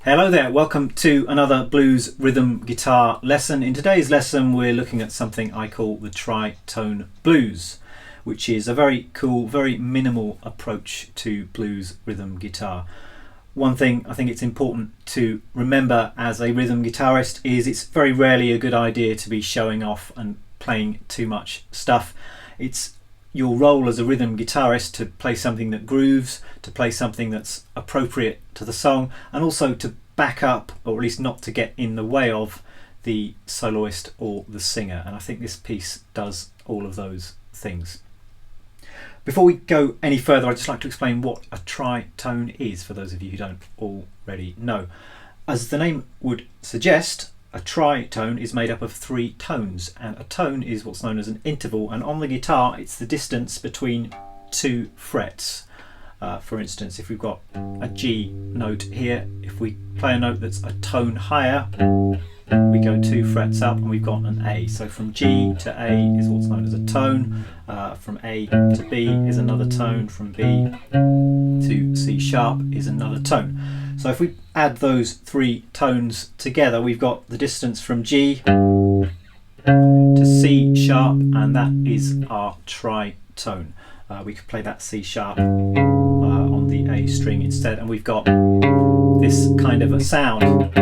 Hello there, welcome to another blues rhythm guitar lesson. In today's lesson we're looking at something I call the tritone blues, which is a very cool, very minimal approach to blues rhythm guitar. One thing I think it's important to remember as a rhythm guitarist is it's very rarely a good idea to be showing off and playing too much stuff. It's your role as a rhythm guitarist to play something that grooves, to play something that's appropriate to the song, and also to back up, or at least not to get in the way of, the soloist or the singer. And I think this piece does all of those things. Before we go any further, I'd just like to explain what a tritone is for those of you who don't already know. As the name would suggest, a tritone is made up of three tones, and a tone is what's known as an interval, and on the guitar it's the distance between two frets. For instance, if we've got a G note here, if we play a note that's a tone higher, we go two frets up and we've got an A. So from G to A is what's known as a tone, from A to B is another tone, from B to C sharp is another tone. So if we add those three tones together, we've got the distance from G to C sharp, and that is our tritone. We could play that C sharp on the A string instead, and we've got this kind of a sound,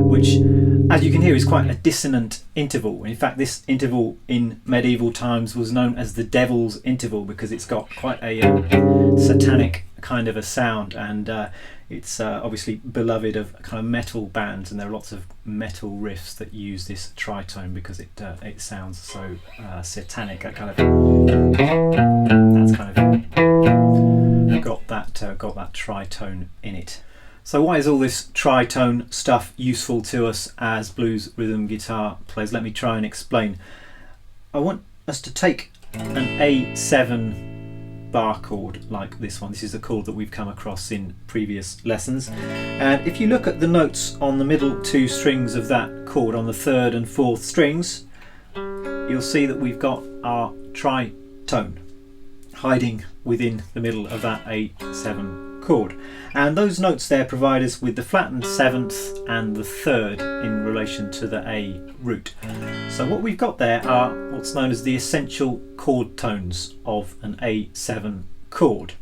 which, as you can hear, is quite a dissonant interval. In fact, this interval in medieval times was known as the devil's interval because it's got quite a satanic kind of a sound, and it's obviously beloved of kind of metal bands, and there are lots of metal riffs that use this tritone because it sounds so satanic. That's kind of got that tritone in it. So why is all this tritone stuff useful to us as blues rhythm guitar players? Let me try and explain. I want us to take an A7 bar chord like this one. This is a chord that we've come across in previous lessons, and if you look at the notes on the middle two strings of that chord, on the third and fourth strings, you'll see that we've got our tritone hiding within the middle of that A7 chord, and those notes there provide us with the flattened seventh and the third in relation to the A root. So what we've got there are what's known as the essential chord tones of an A7 chord.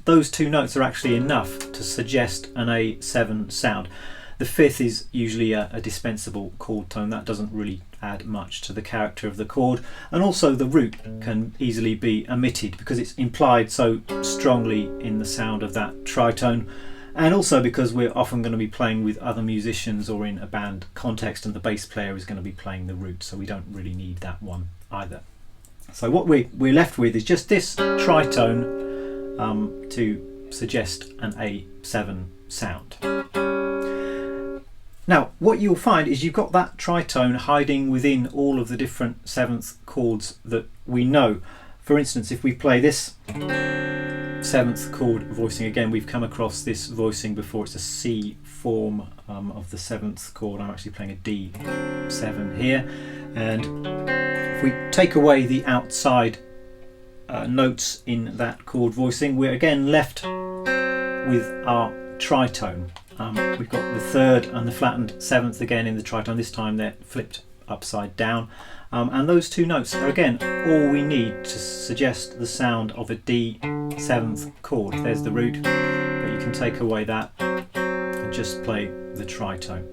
Those two notes are actually enough to suggest an A7 sound. The fifth is usually a dispensable chord tone. That doesn't really add much to the character of the chord, and also the root can easily be omitted because it's implied so strongly in the sound of that tritone, and also because we're often going to be playing with other musicians or in a band context, and the bass player is going to be playing the root, so we don't really need that one either. So what we're left with is just this tritone to suggest an A7 sound. Now, what you'll find is you've got that tritone hiding within all of the different seventh chords that we know. For instance, if we play this seventh chord voicing, again, we've come across this voicing before. It's a C form of the seventh chord. I'm actually playing a D7 here, and if we take away the outside notes in that chord voicing, we're again left with our tritone. We've got the third and the flattened seventh again in the tritone. This time they're flipped upside down, and those two notes are again all we need to suggest the sound of a D7th chord. There's the root, but you can take away that and just play the tritone.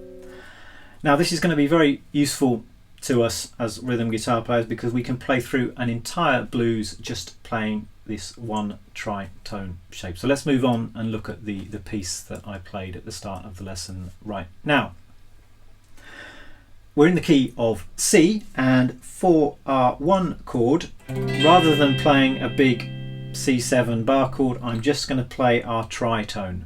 Now this is going to be very useful to us as rhythm guitar players because we can play through an entire blues just playing this one tritone shape. So let's move on and look at the piece that I played at the start of the lesson right now. We're in the key of C, and for our one chord, rather than playing a big C7 bar chord, I'm just going to play our tritone,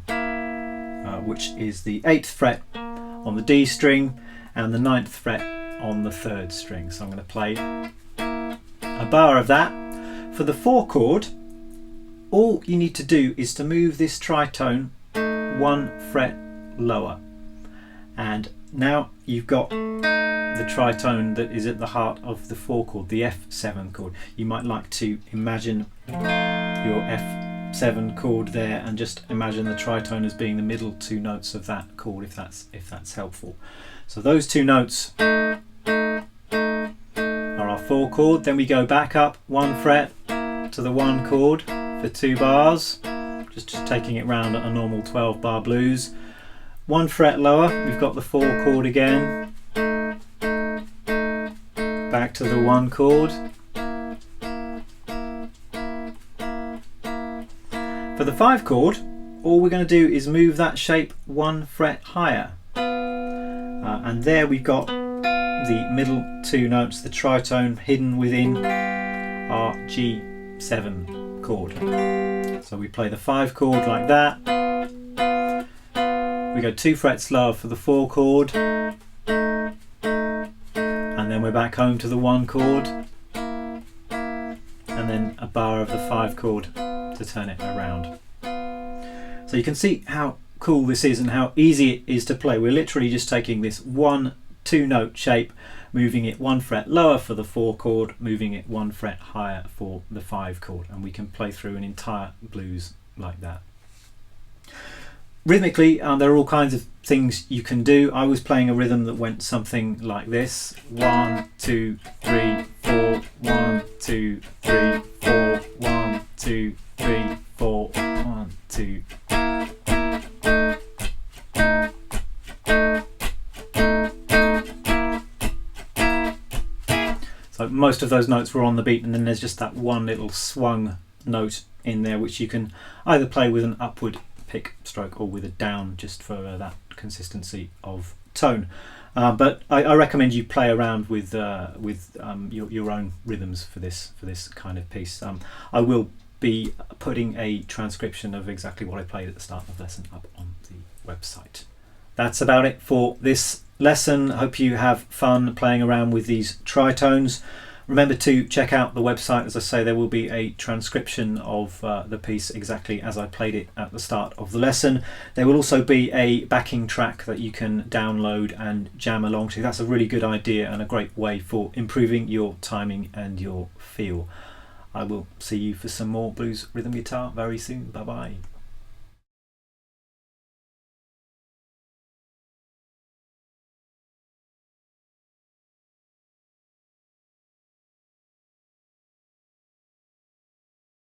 which is the 8th fret on the D string and the 9th fret on the 3rd string. So I'm going to play a bar of that. For the 4 chord, all you need to do is to move this tritone 1 fret lower, and now you've got the tritone that is at the heart of the 4 chord, the F7 chord. You might like to imagine your F G7 chord there, and just imagine the tritone as being the middle two notes of that chord, if that's helpful. So those two notes are our 4 chord. Then we go back up 1 fret to the 1 chord for 2 bars, just taking it round at a normal 12 bar blues. 1 fret lower, we've got the 4 chord again, back to the 1 chord. For the 5 chord, all we're going to do is move that shape 1 fret higher, and there we've got the middle two notes, the tritone, hidden within our G7 chord. So we play the 5 chord like that, we go 2 frets lower for the 4 chord, and then we're back home to the 1 chord, and then a bar of the 5 chord to turn it around. So you can see how cool this is and how easy it is to play. We're literally just taking this 1 2 note shape, moving it 1 fret lower for the 4 chord, moving it 1 fret higher for the 5 chord, and we can play through an entire blues like that. Rhythmically, there are all kinds of things you can do. I was playing a rhythm that went something like this: 1 2 3 4, 1 2 3 4, 1 2 3 4, 1 2. So most of those notes were on the beat, and then there's just that one little swung note in there, which you can either play with an upward pick stroke or with a down, just for that consistency of tone. But I recommend you play around with your own rhythms for this kind of piece. I will be putting a transcription of exactly what I played at the start of the lesson up on the website. That's about it for this lesson. Hope you have fun playing around with these tritones. Remember to check out the website. As I say, there will be a transcription of the piece exactly as I played it at the start of the lesson. There will also be a backing track that you can download and jam along to. That's a really good idea and a great way for improving your timing and your feel. I will see you for some more blues rhythm guitar very soon. Bye bye.